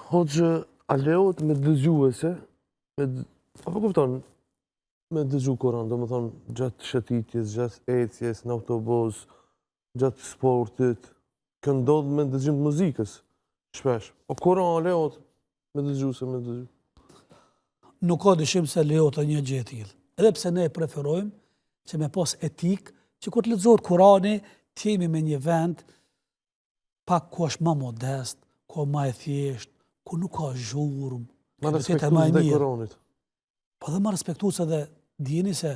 Hoxhë, a lejohet me dëgjuese, apo kupton, me dëgju Kur'an, do më thonë gjatë shëtitjes, gjatë ecjes, në autobus, gjatë sportit, kjo ndodhë me dëgjim të muzikës, shpesh. O Kur'an lejohet me dëgjuese, me dëgju. Nuk ka dyshim se lejohet një gjë e tillë. Edhe pse ne preferojmë që me pas etik, që kur të lexohet Kurani, të jemi me një vend pak ku është më modest, ku më e thjesht, ku nuk ka zhurmë, Ma respektues dhe Kuranit. Po dhe më respektues edhe dijeni se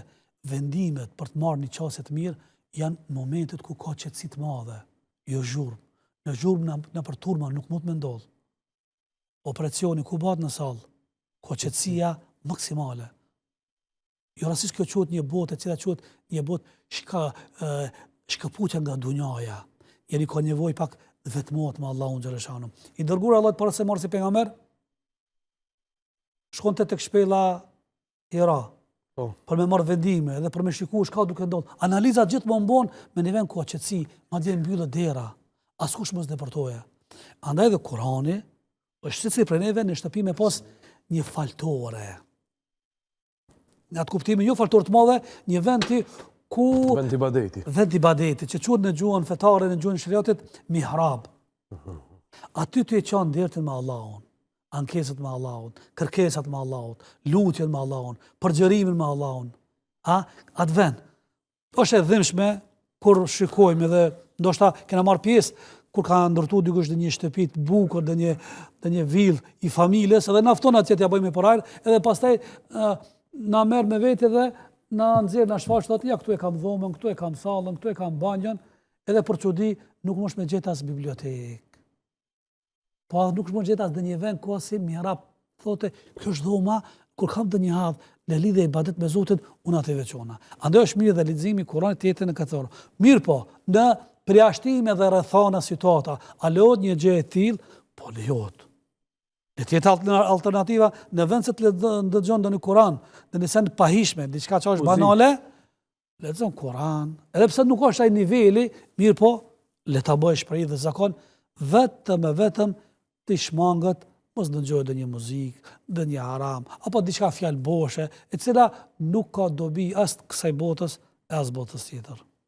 vendimet për të marrë një qasje të mirë janë momentet ku ka qetësi të madhe, jo zhurmë. Në zhurmë në për turma nuk mund të ndodh. Operacioni ku bëhet në sallë, ka qetësia maksimale. Jo rastisht kjo quhet një botë, e cila quhet një botë shkëputja nga dunjaja. Jeni ka nevojë pak vetmohet me Allahun xhaleshanu. I dërguar Allah para se marrë si pejgamber, shkonte tek shpella Hira, për me marrë vendime edhe për me shikuar çka duke ndodhur. Analizat gjithmonë bën me një vend ku ka qetësi, madje mbyllet dera, askush mos depërtoje. Andaj edhe Kurani është secili prej neve në shtëpi me pas një faltore. Në atë kuptimin jo faltore të madhe, një vend ku Vend ibadeti. Vend ibadeti, që quhet në gjuhën fetare, në gjuhën shariatit mihrab. Aty ty e çon dertën me Allahun, ankesat me Allahun, kërkesat me Allahun, lutjen me Allahun, përgjërimin me Allahun. Atë vend. Është e dhimbshme kur shikojmë edhe ndoshta kena marr pjesë kur ka ndërtuar dikush në një shtëpi të bukur, në një villë i familjes, edhe na fton atje t'ja bëjmë parajr, edhe pastaj na merr me vete dhe na nxjerr na shfaq thotë ja këtu e kam dhomën, këtu e kam sallën, këtu e kam banjën, edhe për çudi nuk mund me gjet as bibliotekë. Po nuk mund gjet as në një vend ku si mihrab, thotë kjo është dhoma kur kam ndonjë havë në lidhje ibadet me Zotin, unë atë veçona. Andaj është mirë dhe leximi i Kuranit të jetë në këtë orë. Mirë po, në përjashtime dhe rrethana situata, a lejohet një gjë e tillë? Po lejohet. Në tjetë alternativa, në vend se të dëgjon ndonjë Kur'an, në një send pahishme, diçka që është banale, lexon Kur'an, edhe pse nuk është ai niveli, mirë po, le ta bësh për dhe zakon, vetëm të shmangët, mos dëgjojë ndonjë muzikë, ndonjë haram, apo diçka fjalë boshe, e cila nuk ka dobi as kësaj botës, as botës tjetër.